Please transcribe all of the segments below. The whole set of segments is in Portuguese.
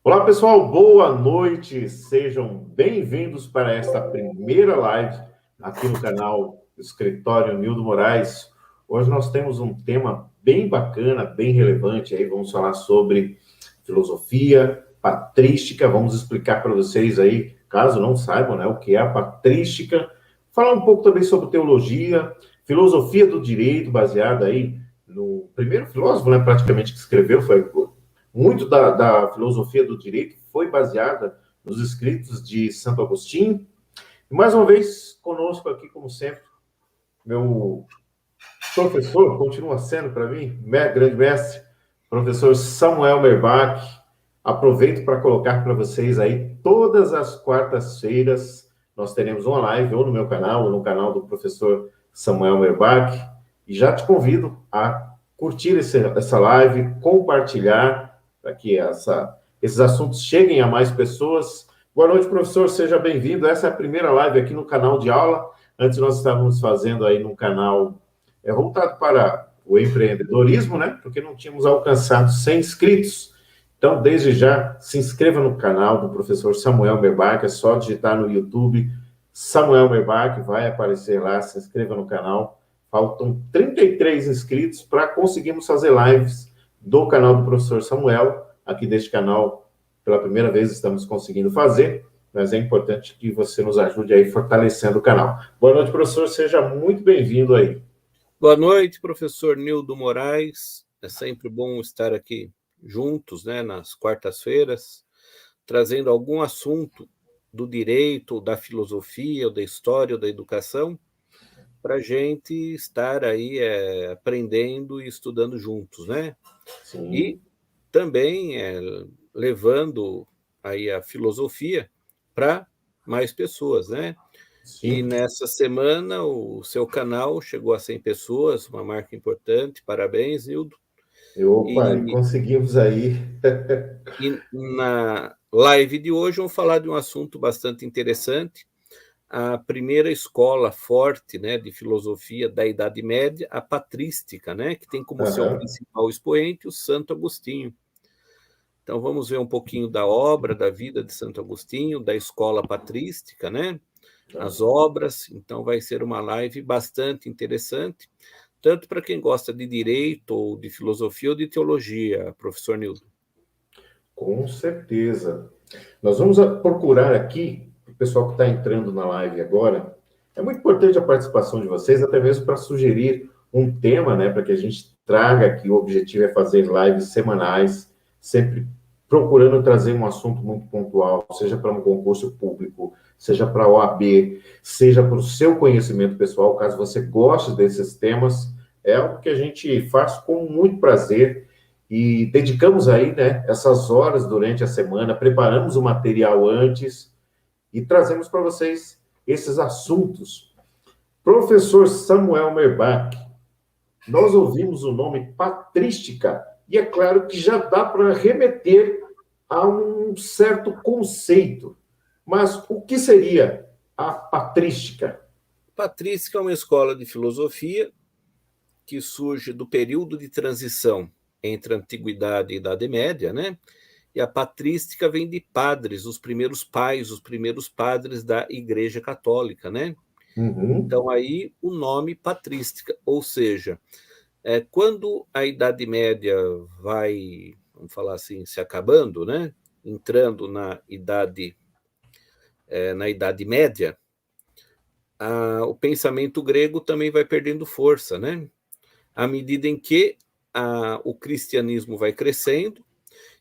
Olá, pessoal, boa noite. Sejam bem-vindos para esta primeira live aqui no canal Escritório Nildo Moraes. Hoje nós temos um tema bem bacana, bem relevante. Aí vamos falar sobre filosofia, patrística. Vamos explicar para vocês aí, caso não saibam, né, o que é a patrística. Falar um pouco também sobre teologia, filosofia do direito, baseada aí no primeiro filósofo, né, praticamente que escreveu, foi muito da filosofia do direito foi baseada nos escritos de Santo Agostinho. E mais uma vez, conosco aqui, como sempre, meu professor, continua sendo para mim, grande mestre, professor Samuel Merbach. Aproveito para colocar para vocês aí, todas as quartas-feiras, nós teremos uma live, ou no meu canal, ou no canal do professor Samuel Merbach. E já te convido a curtir essa live, compartilhar, para que esses assuntos cheguem a mais pessoas. Boa noite, professor, seja bem-vindo. Essa é a primeira live aqui no canal de aula. Antes nós estávamos fazendo aí no canal voltado para o empreendedorismo, né? Porque não tínhamos alcançado 100 inscritos. Então, desde já, se inscreva no canal do professor Samuel Merbach, é só digitar no YouTube Samuel Merbach, vai aparecer lá, se inscreva no canal. Faltam 33 inscritos para conseguirmos fazer lives do canal do professor Samuel. Aqui deste canal, pela primeira vez, estamos conseguindo fazer, mas é importante que você nos ajude aí fortalecendo o canal. Boa noite, professor, seja muito bem-vindo aí. Boa noite, professor Nildo Moraes. É sempre bom estar aqui juntos, né, nas quartas-feiras, trazendo algum assunto do direito, da filosofia, ou da história, ou da educação, para a gente estar aí aprendendo e estudando juntos, né? Sim. E também levando aí a filosofia para mais pessoas, né? E Sim. nessa semana o seu canal chegou a 100 pessoas, uma marca importante. Parabéns, Nildo. Opa, e E, conseguimos aí. e na live de hoje vamos falar de um assunto bastante interessante, a primeira escola forte, né, de filosofia da Idade Média, a patrística, né, que tem como seu Aham. principal expoente o Santo Agostinho. Então vamos ver um pouquinho da obra, da vida de Santo Agostinho, da escola patrística, né? As obras. Então vai ser uma live bastante interessante, tanto para quem gosta de direito, ou de filosofia, ou de teologia, professor Nildo. Com certeza. Nós vamos procurar aqui, o pessoal que está entrando na live agora, é muito importante a participação de vocês, até mesmo para sugerir um tema, né, para que a gente traga aqui. O objetivo é fazer lives semanais, sempre procurando trazer um assunto muito pontual, seja para um concurso público, seja para a OAB, seja para o seu conhecimento pessoal, caso você goste desses temas, é algo que a gente faz com muito prazer e dedicamos aí, né, essas horas durante a semana, preparamos o material antes e trazemos para vocês esses assuntos. Professor Samuel Merbach, nós ouvimos o nome patrística e é claro que já dá para remeter a um certo conceito. Mas o que seria a patrística? Patrística é uma escola de filosofia que surge do período de transição entre a Antiguidade e a Idade Média, né? E a patrística vem de padres, os primeiros pais, os primeiros padres da Igreja Católica, né? Uhum. Então aí o nome patrística, ou seja, quando a Idade Média vai, vamos falar assim, se acabando, né? Entrando na Idade Média, o pensamento grego também vai perdendo força, né? À medida em que o cristianismo vai crescendo,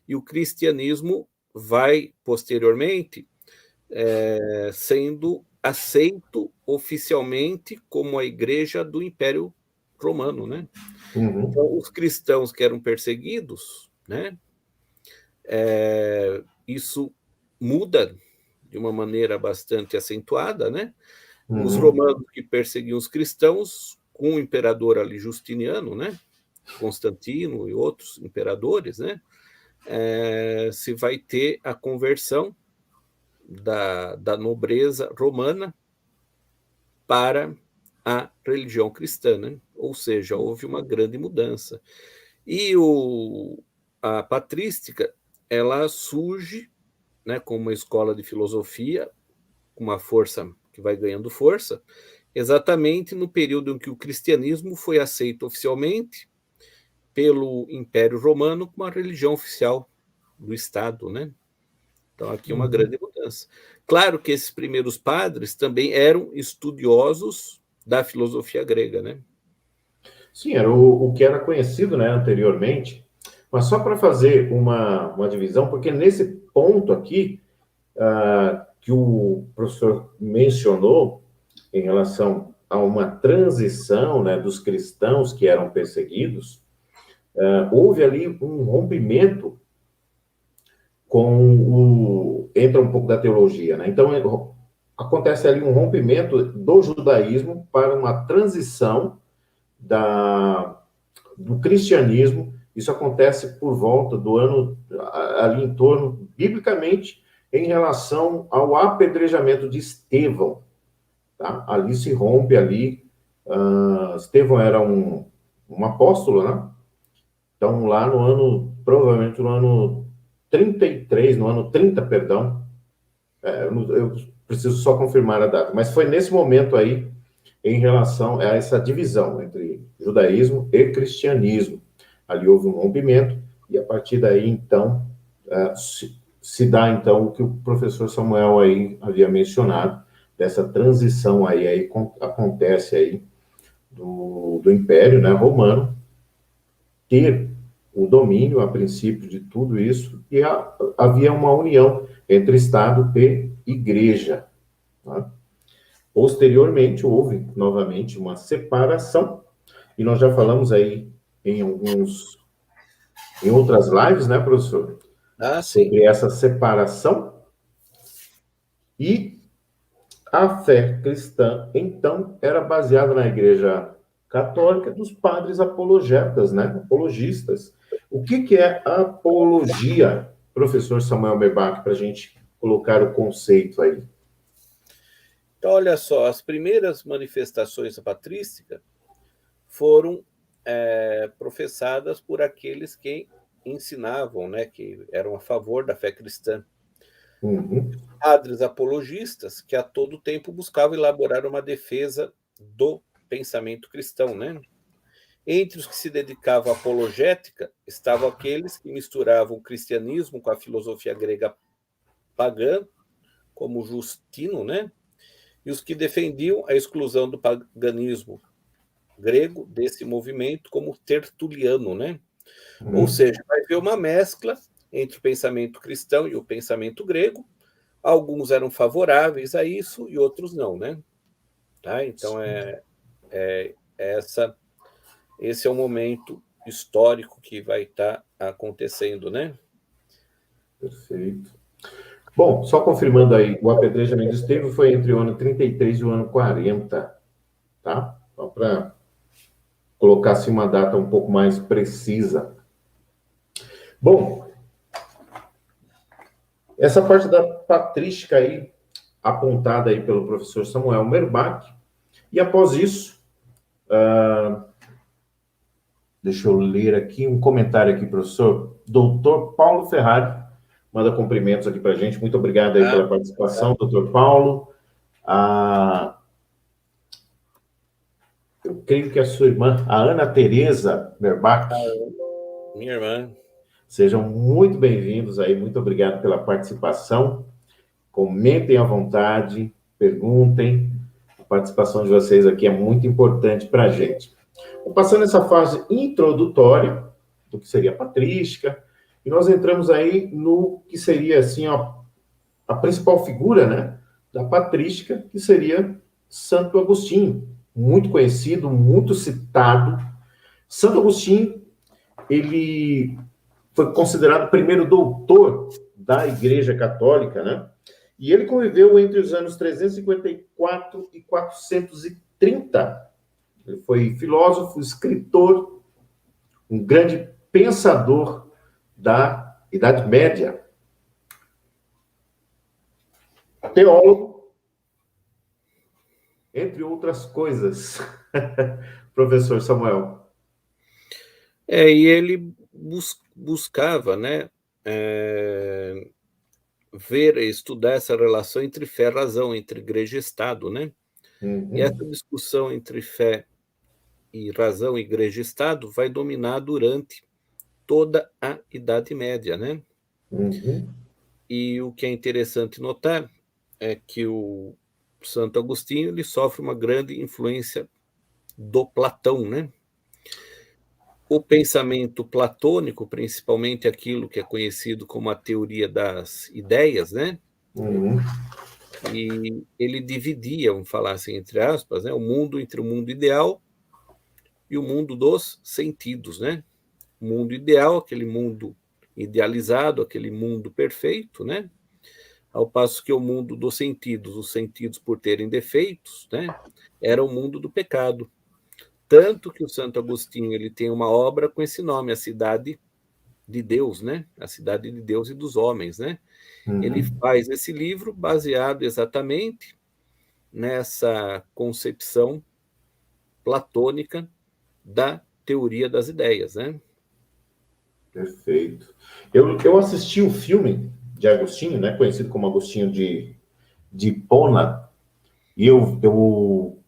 e o cristianismo vai, posteriormente, sendo aceito oficialmente como a igreja do Império Romano, né? Uhum. Então, os cristãos que eram perseguidos, né? Isso muda de uma maneira bastante acentuada, né? Os Uhum. romanos que perseguiam os cristãos, com o imperador ali Justiniano, né? Constantino e outros imperadores, né? Se vai ter a conversão da nobreza romana para a religião cristã, né? Ou seja, houve uma grande mudança. E a patrística ela surge, né, como uma escola de filosofia, com uma força que vai ganhando força, exatamente no período em que o cristianismo foi aceito oficialmente pelo Império Romano como a religião oficial do Estado, né? Então, aqui uma grande mudança. Claro que esses primeiros padres também eram estudiosos da filosofia grega, né? Sim, era o que era conhecido, né, anteriormente, mas só para fazer uma divisão, porque nesse ponto aqui, que o professor mencionou, em relação a uma transição, né, dos cristãos que eram perseguidos, houve ali um rompimento com o... Entra um pouco da teologia, né? Então, acontece ali um rompimento do judaísmo para uma transição do cristianismo. Isso acontece por volta do ano, ali em torno, biblicamente, em relação ao apedrejamento de Estevão. Tá? Ali se rompe ali. Estevão era um apóstolo, né? Então, lá no ano, provavelmente no ano 33, no ano 30, perdão, eu preciso só confirmar a data, mas foi nesse momento aí, em relação a essa divisão entre judaísmo e cristianismo. Ali houve um rompimento, e a partir daí, então, se dá, então, o que o professor Samuel aí havia mencionado, dessa transição aí acontece aí do Império, né, Romano, ter o domínio, a princípio, de tudo isso, e havia uma união entre Estado e Igreja. Tá? Posteriormente, houve, novamente, uma separação, e nós já falamos aí em outras lives, né, professor? Sim. Sobre essa separação, e a fé cristã, então, era baseada na Igreja Católica dos padres apologetas, né? Apologistas. O que é apologia, professor Samuel Merbach, para a gente colocar o conceito aí? Então, olha só, as primeiras manifestações da patrística foram professadas por aqueles que ensinavam, né, que eram a favor da fé cristã. Uhum. Padres apologistas que a todo tempo buscavam elaborar uma defesa do pensamento cristão, né? Entre os que se dedicavam à apologética estavam aqueles que misturavam o cristianismo com a filosofia grega pagã, como Justino, né? E os que defendiam a exclusão do paganismo grego desse movimento, como Tertuliano, né? Ou Uhum. seja, vai haver uma mescla entre o pensamento cristão e o pensamento grego. Alguns eram favoráveis a isso e outros não, né? Tá? Então, esse é o momento histórico que vai estar acontecendo, né? Perfeito. Bom, só confirmando aí, o apedrejamento de Estevão foi entre o ano 33 e o ano 40, tá? Só para colocar assim, uma data um pouco mais precisa. Bom, essa parte da patrística aí, apontada aí pelo professor Samuel Merbach, e após isso, deixa eu ler aqui um comentário aqui, professor. Doutor Paulo Ferrari manda cumprimentos aqui para a gente. Muito obrigado aí pela participação, doutor Paulo. Eu creio que a sua irmã, a Ana Tereza Merbach. Minha irmã. Sejam muito bem-vindos aí. Muito obrigado pela participação. Comentem à vontade, perguntem. A participação de vocês aqui é muito importante para a gente. Passando essa fase introdutória do que seria a patrística, e nós entramos aí no que seria assim a principal figura, né, da patrística, que seria Santo Agostinho, muito conhecido, muito citado. Santo Agostinho, ele foi considerado o primeiro doutor da Igreja Católica, né? E ele conviveu entre os anos 354 e 430. Ele foi filósofo, escritor, um grande pensador da Idade Média, teólogo, entre outras coisas. Professor Samuel. E ele buscava, né, ver e estudar essa relação entre fé e razão, entre igreja e Estado, né? E essa discussão entre fé e razão, igreja e Estado, vai dominar durante toda a Idade Média, né? E o que é interessante notar é que o Santo Agostinho ele sofre uma grande influência do Platão, né? O pensamento platônico, principalmente aquilo que é conhecido como a teoria das ideias, né? E ele dividia, vamos falar assim, entre aspas, né, o mundo entre o mundo ideal e o mundo dos sentidos, né? O mundo ideal, aquele mundo idealizado, aquele mundo perfeito, né? Ao passo que o mundo dos sentidos, os sentidos por terem defeitos, né? Era o mundo do pecado. Tanto que o Santo Agostinho ele tem uma obra com esse nome, a Cidade de Deus, né? A Cidade de Deus e dos Homens, né? Ele faz esse livro baseado exatamente nessa concepção platônica da teoria das ideias, né? Perfeito. Eu assisti o filme de Agostinho, né, conhecido como Agostinho de Hipona, e eu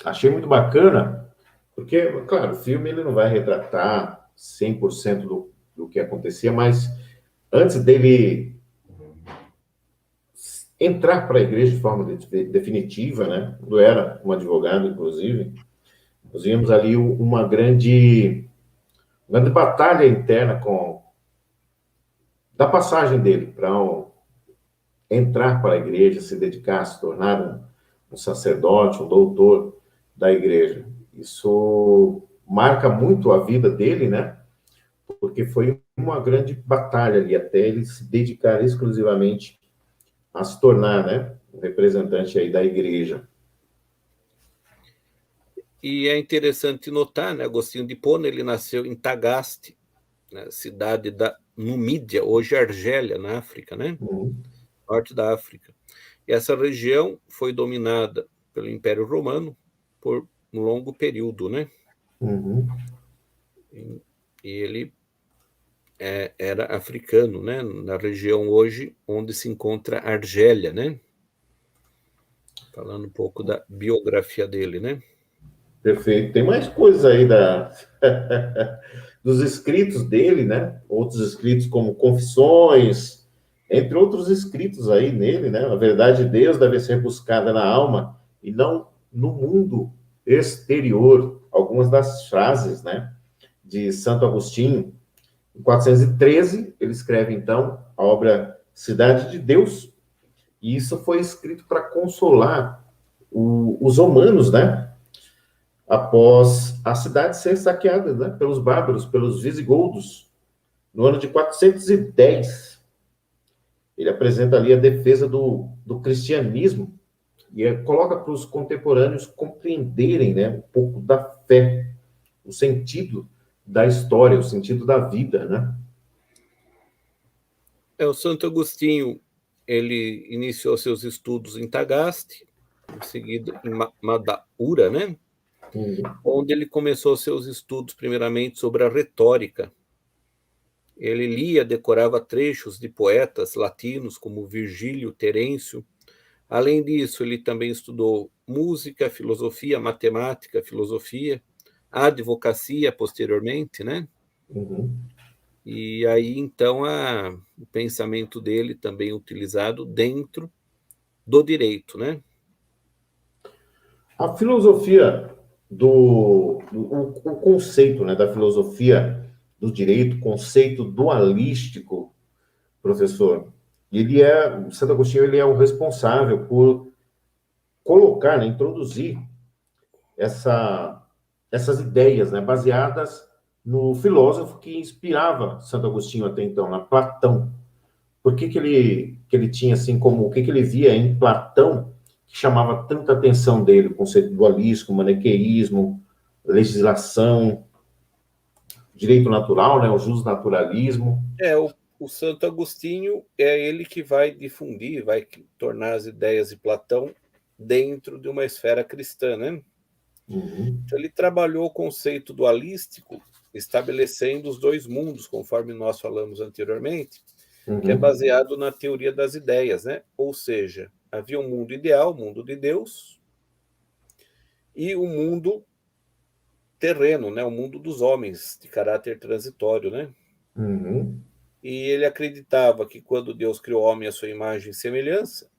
achei muito bacana, porque, claro, o filme ele não vai retratar 100% do que acontecia, mas antes dele entrar para a igreja de forma definitiva, né, quando era um advogado, inclusive, nós vimos ali uma grande batalha interna da passagem dele para entrar para a igreja, se dedicar, se tornar um sacerdote, um doutor da igreja. Isso marca muito a vida dele, né? Porque foi uma grande batalha ali, até ele se dedicar exclusivamente a se tornar, né, um representante aí da igreja. E é interessante notar, né, Agostinho de Hipona, ele nasceu em Tagaste, né, cidade da Numídia, hoje Argélia, na África, né? Norte da África. E essa região foi dominada pelo Império Romano por um longo período, né? E ele era africano, né? Na região hoje onde se encontra Argélia, né? Falando um pouco da biografia dele, né? Perfeito. Tem mais coisas aí dos escritos dele, né? Outros escritos como Confissões, entre outros escritos aí nele, né? A verdade de Deus deve ser buscada na alma e não no mundo exterior. Algumas das frases, né, de Santo Agostinho. Em 413, ele escreve, então, a obra Cidade de Deus, e isso foi escrito para consolar os romanos, né? Após a cidade ser saqueada, né, pelos bárbaros, pelos visigodos, no ano de 410. Ele apresenta ali a defesa do cristianismo e coloca para os contemporâneos compreenderem, né, um pouco da fé, o sentido da história, o sentido da vida, né? O Santo Agostinho, ele iniciou seus estudos em Tagaste, em seguida em Madaura, né? Onde ele começou seus estudos primeiramente sobre a retórica. Ele lia, decorava trechos de poetas latinos como Virgílio, Terêncio. Além disso, ele também estudou música, filosofia, matemática, filosofia, advocacia posteriormente, né? E aí, então, o pensamento dele também utilizado dentro do direito, né? A filosofia o conceito, né, da filosofia do direito, conceito dualístico, professor, o Santo Agostinho, ele é o responsável por colocar, né, introduzir essas ideias, né, baseadas no filósofo que inspirava Santo Agostinho até então, na Platão. Por que ele tinha assim como, o que ele via em Platão que chamava tanta atenção dele, o conceito dualístico, maniqueísmo, legislação, direito natural, né, o justnaturalismo. O Santo Agostinho é ele que vai difundir, vai tornar as ideias de Platão dentro de uma esfera cristã, né? Então, ele trabalhou o conceito dualístico estabelecendo os dois mundos, conforme nós falamos anteriormente, que é Uhum. baseado na teoria das ideias, né? Ou seja, havia um mundo ideal, o mundo de Deus, e o mundo terreno, né? O mundo dos homens, de caráter transitório, né? Uhum. E ele acreditava que quando Deus criou o homem à sua imagem e semelhança,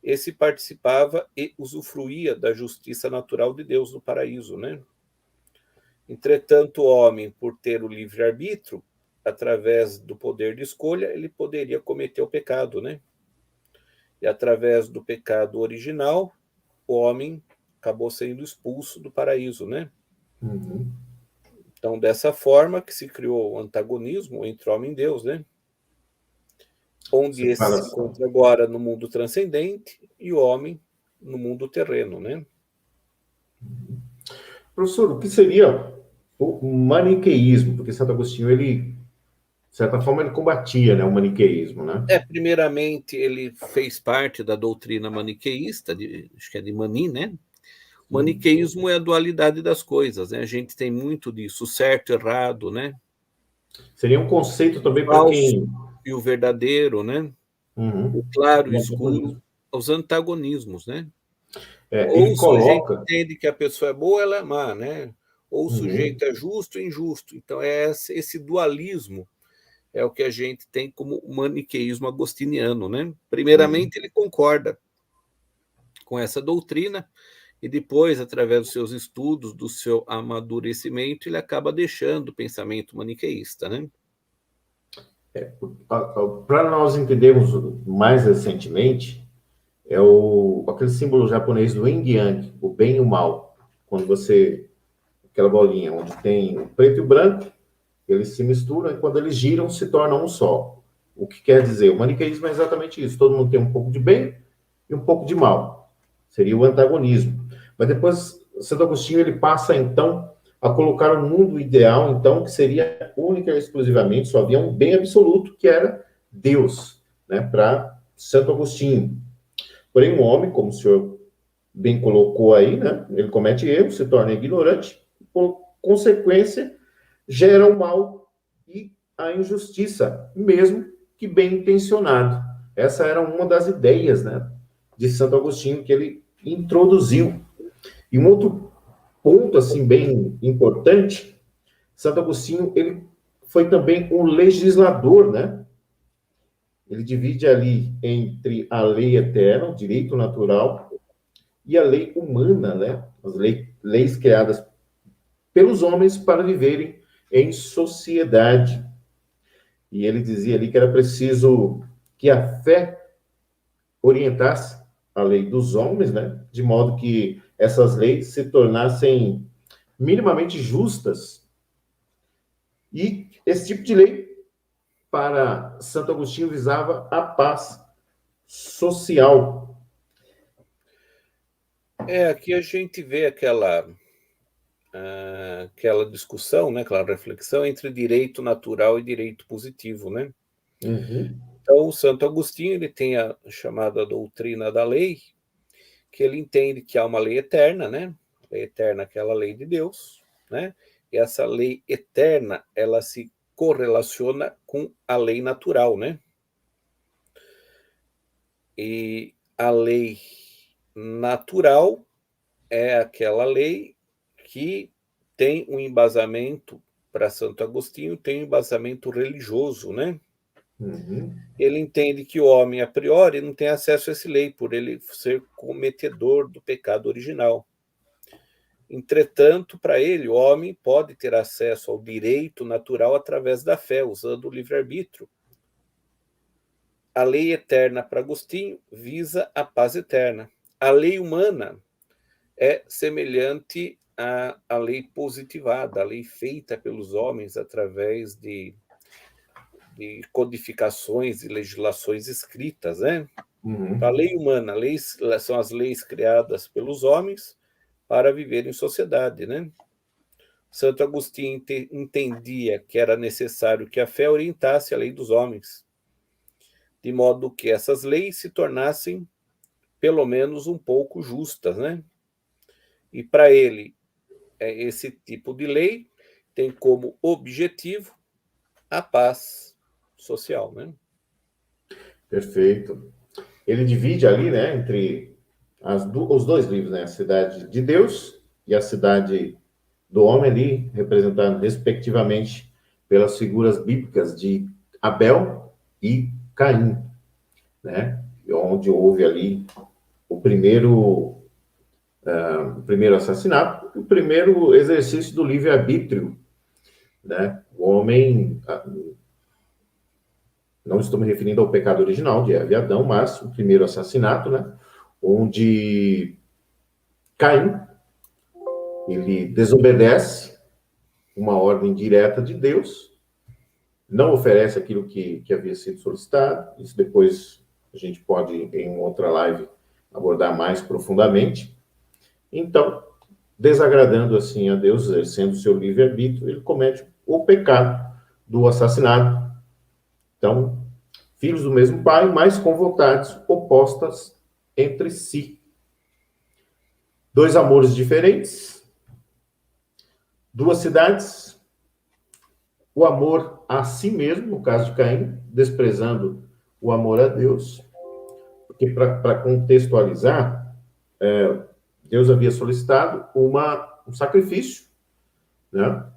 esse participava e usufruía da justiça natural de Deus no paraíso, né? Entretanto, o homem, por ter o livre-arbítrio, através do poder de escolha, ele poderia cometer o pecado, né? E através do pecado original, o homem acabou sendo expulso do paraíso, né? Uhum. Então, dessa forma que se criou o antagonismo entre homem e Deus, né? Onde esse se Separação. encontra agora no mundo transcendente e o homem no mundo terreno, né? Professor, o que seria o maniqueísmo? Porque Santo Agostinho, ele, de certa forma, ele combatia, né, o maniqueísmo, né? Primeiramente, ele fez parte da doutrina maniqueísta, acho que é de Mani, né? O Sim. maniqueísmo é a dualidade das coisas, né? A gente tem muito disso, o certo, errado, né? Seria um conceito O também para falso quem... e o verdadeiro, né? O Uhum. claro e o escuro, os antagonismos, né? Ou Ele o sujeito coloca... entende que a pessoa é boa, ela é má, né? Ou o Uhum. sujeito é justo e injusto. Então, é esse dualismo é o que a gente tem como maniqueísmo agostiniano, né? Uhum. Primeiramente, ele concorda com essa doutrina e depois, através dos seus estudos, do seu amadurecimento, ele acaba deixando o pensamento maniqueísta, né? Para nós entendermos mais recentemente, aquele símbolo japonês do yin e yang, o bem e o mal. Quando você... Aquela bolinha onde tem o preto e o branco, eles se misturam e quando eles giram se tornam um só. O que quer dizer? O maniqueísmo é exatamente isso. Todo mundo tem um pouco de bem e um pouco de mal. Seria o antagonismo. Mas depois, Santo Agostinho ele passa, então, a colocar o mundo ideal, então, que seria única e exclusivamente, só havia um bem absoluto, que era Deus, né, para Santo Agostinho. Porém, um homem, como o senhor bem colocou aí, né, ele comete erro, se torna ignorante, por consequência, gera o mal e a injustiça, mesmo que bem intencionado. Essa era uma das ideias, né, de Santo Agostinho que ele introduziu. E um outro ponto assim bem importante, Santo Agostinho ele foi também um legislador, né? Ele divide ali entre a lei eterna, o direito natural, e a lei humana, né? As leis criadas pelos homens para viverem em sociedade. E ele dizia ali que era preciso que a fé orientasse a lei dos homens, né? De modo que essas leis se tornassem minimamente justas. E esse tipo de lei, para Santo Agostinho, visava a paz social. Aqui a gente vê aquela discussão, né, aquela reflexão entre direito natural e direito positivo, né? Uhum, Então, o Santo Agostinho ele tem a chamada doutrina da lei, que ele entende que há uma lei eterna, né? A lei eterna, aquela lei de Deus, né? E essa lei eterna, ela se correlaciona com a lei natural, né? E a lei natural é aquela lei que tem um embasamento, para Santo Agostinho, tem um embasamento religioso, né? uhum, Ele entende que o homem, a priori, não tem acesso a essa lei, por ele ser cometedor do pecado original. Entretanto, para ele, o homem pode ter acesso ao direito natural através da fé, usando o livre-arbítrio. A lei eterna, para Agostinho, visa a paz eterna. A lei humana é semelhante à lei positivada, a lei feita pelos homens através de codificações e legislações escritas, né? Então, a uhum. lei humana, são as leis criadas pelos homens para viver em sociedade, né? Santo Agostinho entendia que era necessário que a fé orientasse a lei dos homens, de modo que essas leis se tornassem, pelo menos, um pouco justas, né? E para ele, esse tipo de lei tem como objetivo a paz social, né? Perfeito. Ele divide ali, né, entre os dois livros, né, a cidade de Deus e a cidade do homem ali, representado respectivamente pelas figuras bíblicas de Abel e Caim, né, onde houve ali o primeiro assassinato, o primeiro exercício do livre-arbítrio, né, o homem, não estou me referindo ao pecado original de Eva e Adão, mas o primeiro assassinato, né, onde Caim, ele desobedece uma ordem direta de Deus, não oferece aquilo que havia sido solicitado. Isso depois a gente pode, em outra live, abordar mais profundamente. Então, desagradando assim a Deus, exercendo o seu livre-arbítrio, ele comete o pecado do assassinato. Então, filhos do mesmo pai, mas com vontades opostas entre si. Dois amores diferentes, duas cidades, o amor a si mesmo, no caso de Caim, desprezando o amor a Deus, porque para contextualizar, Deus havia solicitado um sacrifício, né?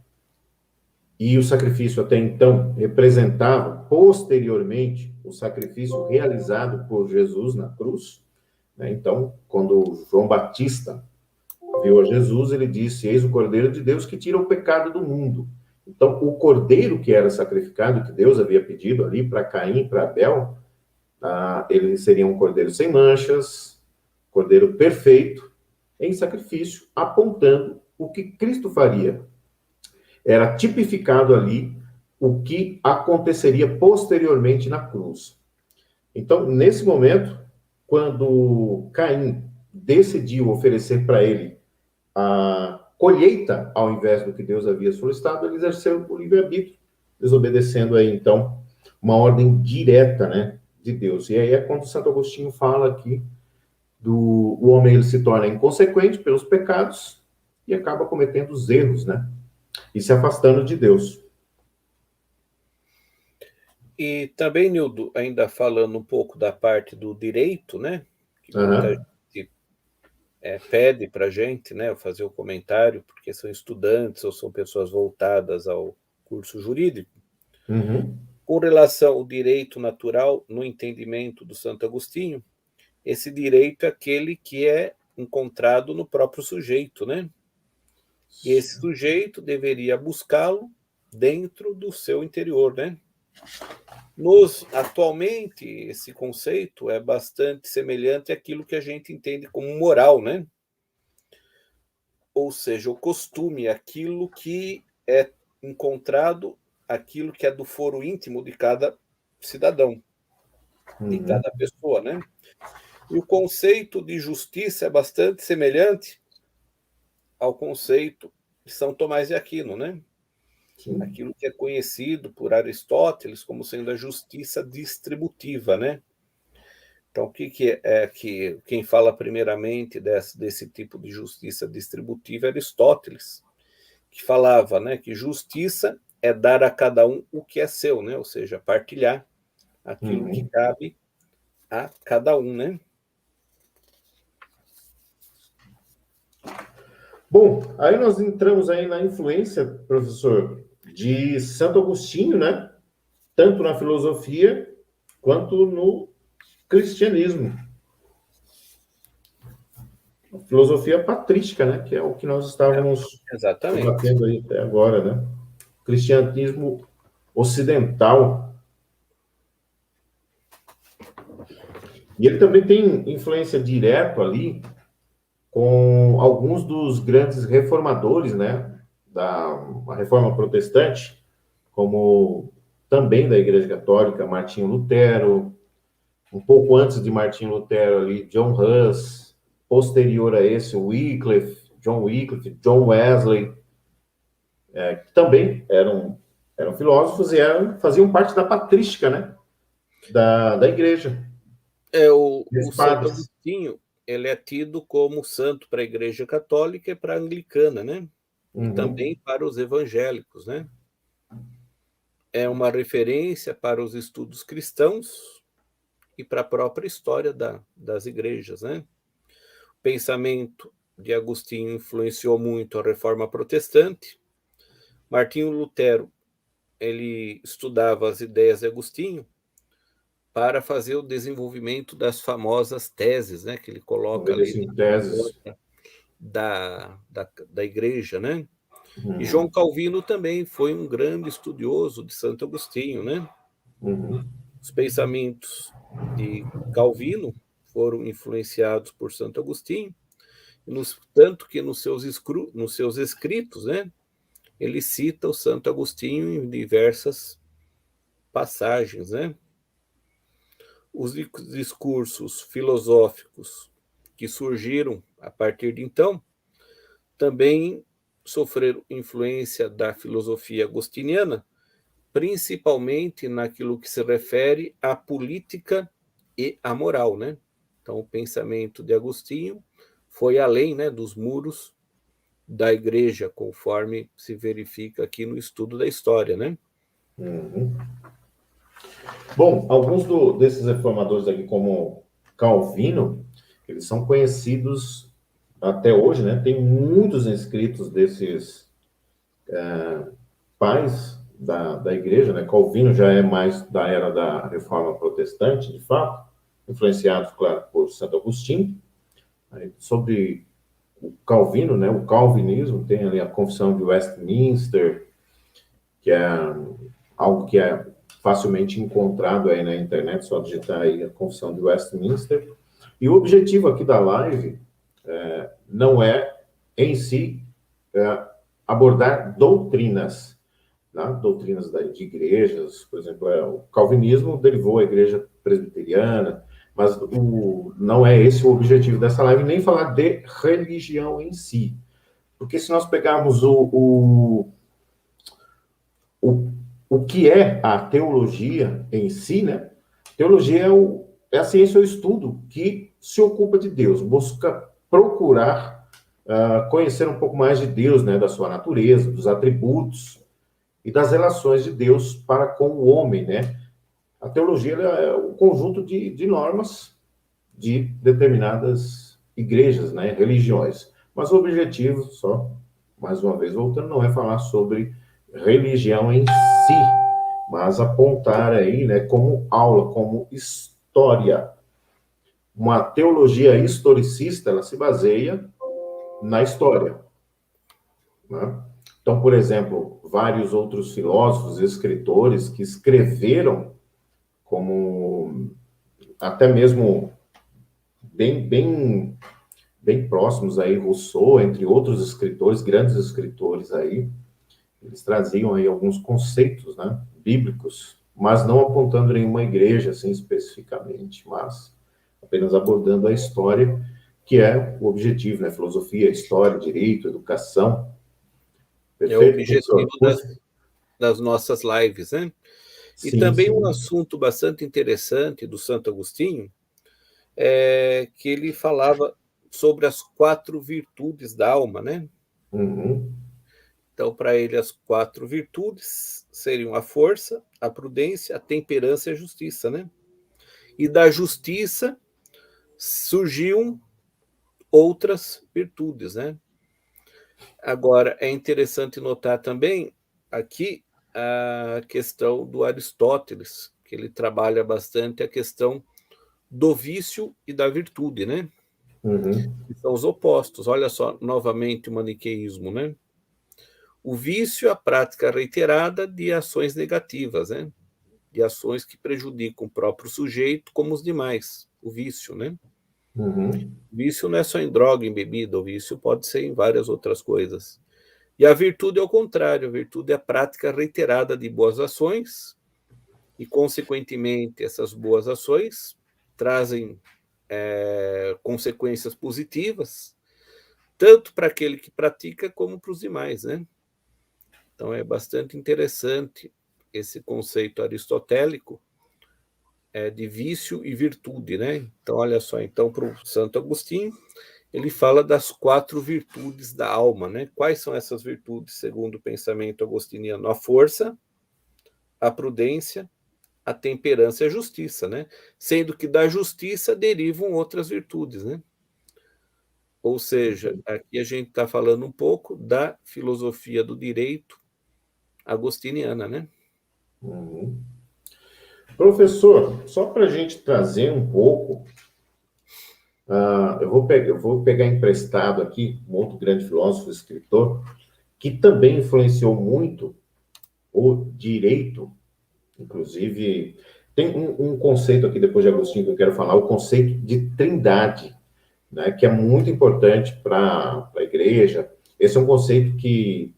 E o sacrifício até então representava, posteriormente, o sacrifício realizado por Jesus na cruz, né? Então, quando João Batista viu a Jesus, ele disse: Eis o Cordeiro de Deus que tira o pecado do mundo. Então, o cordeiro que era sacrificado, que Deus havia pedido ali para Caim e para Abel, ele seria um cordeiro sem manchas, cordeiro perfeito, em sacrifício, apontando o que Cristo faria. Era tipificado ali o que aconteceria posteriormente na cruz. Então, nesse momento, quando Caim decidiu oferecer para ele a colheita, ao invés do que Deus havia solicitado, ele exerceu o livre-arbítrio, desobedecendo aí, então, uma ordem direta, né, de Deus. E aí é quando Santo Agostinho fala aqui o homem ele se torna inconsequente pelos pecados e acaba cometendo os erros, né, e se afastando de Deus. E também, Nildo, ainda falando um pouco da parte do direito, né, que muita gente pede para a gente, né, fazer o comentário, porque são estudantes ou são pessoas voltadas ao curso jurídico. Uhum. Com relação ao direito natural, no entendimento do Santo Agostinho, esse direito é aquele que é encontrado no próprio sujeito, né? E esse sujeito deveria buscá-lo dentro do seu interior, né? Atualmente, esse conceito é bastante semelhante àquilo que a gente entende como moral, né? Ou seja, o costume, aquilo que é encontrado, aquilo que é do foro íntimo de cada cidadão, de cada pessoa, né? E o conceito de justiça é bastante semelhante ao conceito de São Tomás de Aquino, né? Sim. Aquilo que é conhecido por Aristóteles como sendo a justiça distributiva, né? Então, o que é que quem fala primeiramente desse tipo de justiça distributiva é Aristóteles, que falava, né, que justiça é dar a cada um o que é seu, né? Ou seja, partilhar aquilo que cabe a cada um, né? Bom, aí nós entramos aí na influência, professor, de Santo Agostinho, né? Tanto na filosofia quanto no cristianismo. A filosofia patrística, né? Que é o que nós estávamos debatendo aí até agora, né? O cristianismo ocidental. E ele também tem influência direta ali com alguns dos grandes reformadores, né, da Reforma Protestante, como também da Igreja Católica, Martinho Lutero, um pouco antes de Martinho Lutero ali, John Hus, posterior a esse, John Wycliffe, John Wesley, que também eram filósofos e faziam parte da patrística, né, da Igreja. O Santo Agostinho, ele é tido como santo para a Igreja Católica e para a Anglicana, né? e também para os evangélicos, né? É uma referência para os estudos cristãos e para a própria história das igrejas, né? O pensamento de Agostinho influenciou muito a Reforma Protestante. Martinho Lutero, ele estudava as ideias de Agostinho para fazer o desenvolvimento das famosas teses, né, que ele coloca ali Em teses. da igreja, né? E João Calvino também foi um grande estudioso de Santo Agostinho, né? Os pensamentos de Calvino foram influenciados por Santo Agostinho, tanto que nos seus escritos, né, ele cita o Santo Agostinho em diversas passagens, né? Os discursos filosóficos que surgiram a partir de então também sofreram influência da filosofia agostiniana, principalmente naquilo que se refere à política e à moral, né? Então, o pensamento de Agostinho foi além, né, dos muros da igreja, conforme se verifica aqui no estudo da história, né? Bom, alguns desses reformadores aqui, como Calvino, eles são conhecidos até hoje, né? Tem muitos inscritos desses pais da igreja, né? Calvino já é mais da era da Reforma Protestante, de fato, influenciado, claro, por Santo Agostinho. Aí, sobre o Calvino, né? O calvinismo tem ali a Confissão de Westminster, que é algo que é facilmente encontrado aí na internet, só digitar aí a Confissão de Westminster. E o objetivo aqui da live não é, em si, abordar doutrinas, né? Doutrinas de igrejas, por exemplo, o calvinismo derivou a igreja presbiteriana, mas não é esse o objetivo dessa live, nem falar de religião em si. Porque se nós pegarmos o que é a teologia em si, né? Teologia é a ciência ou estudo que se ocupa de Deus, busca procurar conhecer um pouco mais de Deus, né? Da sua natureza, dos atributos e das relações de Deus para com o homem, né? A teologia é um conjunto de normas de determinadas igrejas, né? Religiões. Mas o objetivo, só mais uma vez voltando, não é falar sobre religião em si, mas apontar aí, né, como aula, como história. Uma teologia historicista, ela se baseia na história, né? Então, por exemplo, vários outros filósofos, escritores que escreveram como até mesmo bem próximos aí, Rousseau, entre outros escritores, grandes escritores aí, eles traziam aí alguns conceitos, né, bíblicos, mas não apontando nenhuma igreja, assim, especificamente, mas apenas abordando a história, que é o objetivo, né, filosofia, história, direito, educação. É o Perfeito, objetivo professor? das nossas lives, né? E Sim, também um sim. assunto bastante interessante do Santo Agostinho é que ele falava sobre as 4 virtudes da alma, né? Então, para ele, as 4 virtudes seriam a força, a prudência, a temperança e a justiça, né? E da justiça surgiam outras virtudes, né? Agora, é interessante notar também aqui a questão do Aristóteles, que ele trabalha bastante a questão do vício e da virtude, né? Que são os opostos. Olha só, novamente o maniqueísmo, né? O vício é a prática reiterada de ações negativas, né? De ações que prejudicam o próprio sujeito como os demais. O vício, né? Vício não é só em droga, em bebida, o vício pode ser em várias outras coisas. E a virtude é o contrário, a virtude é a prática reiterada de boas ações e, consequentemente, essas boas ações trazem consequências positivas, tanto para aquele que pratica como para os demais, né? Então é bastante interessante esse conceito aristotélico de vício e virtude, né? Então olha só, então para o Santo Agostinho ele fala das 4 virtudes da alma, né? Quais são essas virtudes, segundo o pensamento agostiniano? A força, a prudência, a temperança e a justiça, né? Sendo que da justiça derivam outras virtudes, né? Ou seja, aqui a gente está falando um pouco da filosofia do direito agostiniana, né? Uhum. Professor, só para a gente trazer um pouco, eu vou pegar emprestado aqui um outro grande filósofo, escritor, que também influenciou muito o direito, inclusive, tem um conceito aqui, depois de Agostinho, que eu quero falar, o conceito de trindade, né, que é muito importante para a igreja. Esse é um conceito que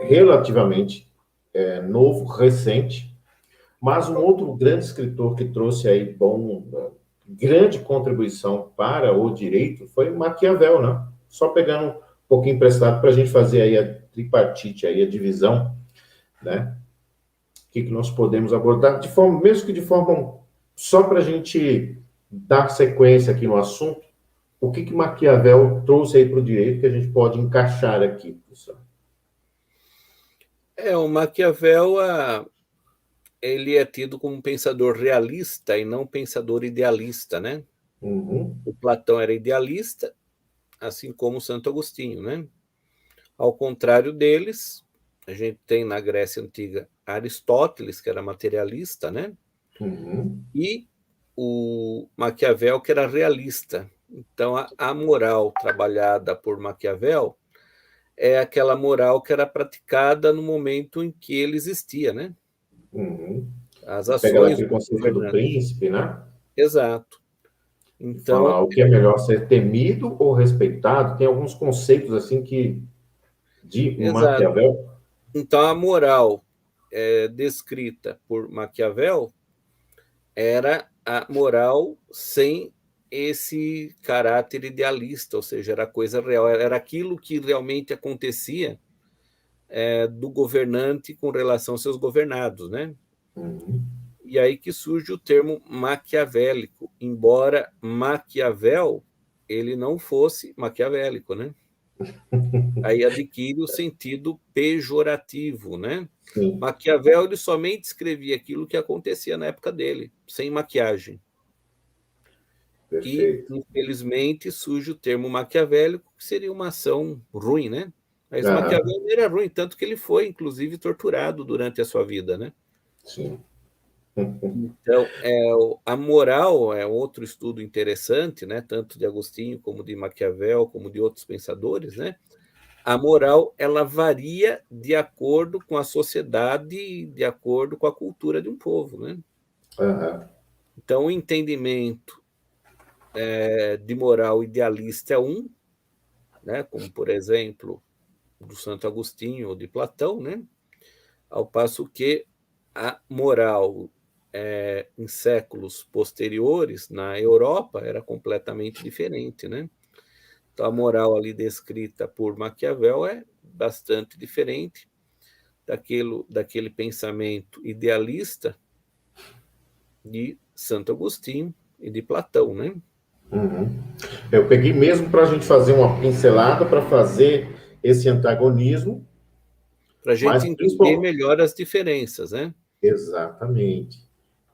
relativamente é novo, recente, mas um outro grande escritor que trouxe aí grande contribuição para o direito foi Maquiavel, né? Só pegando um pouquinho emprestado para a gente fazer aí a tripartite, aí a divisão, né? O que nós podemos abordar, de forma, mesmo que de forma, só para a gente dar sequência aqui no assunto, o que Maquiavel trouxe aí para o direito que a gente pode encaixar aqui, professor? O Maquiavel, ele é tido como um pensador realista e não pensador idealista, né? Uhum. O Platão era idealista, assim como o Santo Agostinho, né? Ao contrário deles, a gente tem na Grécia Antiga Aristóteles, que era materialista, né? Uhum. E o Maquiavel, que era realista. Então, a moral trabalhada por Maquiavel é aquela moral que era praticada no momento em que ele existia, né? Uhum. As Pega lá ações aquele do conceito do governante. príncipe, né? Exato. E fala Então, o que é melhor ser temido ou respeitado. Tem alguns conceitos assim que de exato. Maquiavel. Então, a moral descrita por Maquiavel era a moral sem esse caráter idealista, ou seja, era coisa real, era aquilo que realmente acontecia do governante com relação aos seus governados, né? Uhum. E aí que surge o termo maquiavélico, embora Maquiavel ele não fosse maquiavélico, né? Aí adquire o sentido pejorativo, né? Sim, Maquiavel ele somente escrevia aquilo que acontecia na época dele, sem maquiagem. E, perfeito. infelizmente, surge o termo maquiavélico, que seria uma ação ruim, né? Mas Aham, Maquiavel era ruim, tanto que ele foi, inclusive, torturado durante a sua vida, né? sim. Então, a moral é outro estudo interessante, né? Tanto de Agostinho, como de Maquiavel, como de outros pensadores, né? A moral, ela varia de acordo com a sociedade, de acordo com a cultura de um povo, né? Aham, Então, o entendimento de moral idealista é um, né? Como, por exemplo, do Santo Agostinho ou de Platão, né? Ao passo que a moral em séculos posteriores na Europa era completamente diferente, né? Então a moral ali descrita por Maquiavel é bastante diferente daquele pensamento idealista de Santo Agostinho e de Platão, né? uhum. Eu peguei mesmo para a gente fazer uma pincelada para fazer esse antagonismo, Para a mas gente entender principalmente. melhor as diferenças, né? Exatamente.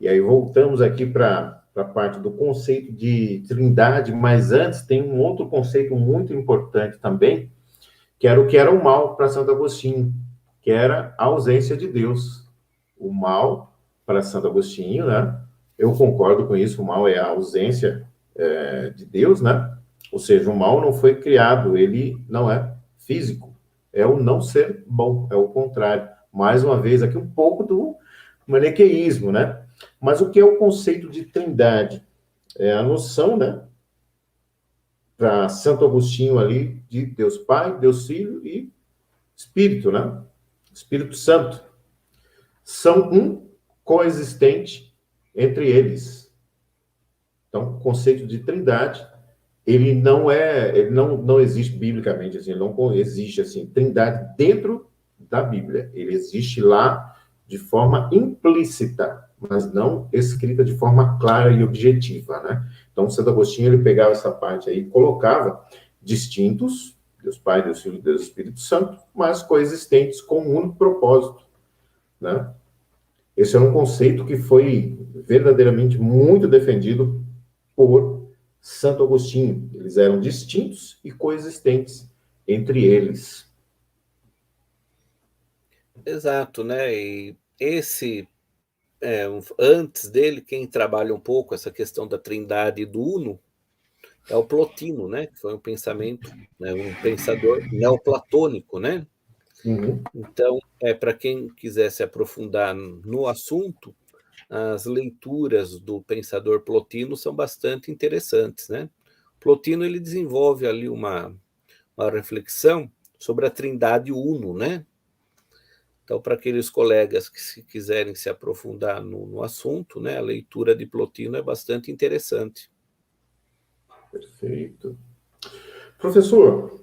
E aí voltamos aqui para a parte do conceito de trindade, mas antes tem um outro conceito muito importante também, que era o que era o mal para Santo Agostinho, que era a ausência de Deus. O mal para Santo Agostinho, né? Eu concordo com isso, o mal é a ausência de Deus, né? Ou seja, o mal não foi criado, ele não é físico, é o não ser bom, é o contrário. Mais uma vez, aqui um pouco do maniqueísmo, né? Mas o que é o conceito de trindade? É a noção, né? Para Santo Agostinho ali, de Deus Pai, Deus Filho e Espírito, né? Espírito Santo. São um coexistente entre eles. Então, o conceito de trindade, ele não existe biblicamente, assim, ele não existe assim, trindade dentro da Bíblia. Ele existe lá de forma implícita, mas não escrita de forma clara e objetiva, né? Então, Santo Agostinho, ele pegava essa parte aí e colocava distintos, Deus Pai, Deus Filho e Deus Espírito Santo, mas coexistentes com um único propósito, né? Esse é um conceito que foi verdadeiramente muito defendido por Santo Agostinho. Eles eram distintos e coexistentes entre eles. Exato, né? E esse, antes dele, quem trabalha um pouco essa questão da trindade e do uno é o Plotino, né? Que foi um pensamento, né? Um pensador neoplatônico, né? Uhum. Então, para quem quiser se aprofundar no assunto, as leituras do pensador Plotino são bastante interessantes, né? Plotino ele desenvolve ali uma reflexão sobre a trindade uno, né? Então, para aqueles colegas que se quiserem se aprofundar no assunto, né, a leitura de Plotino é bastante interessante. Perfeito. Professor,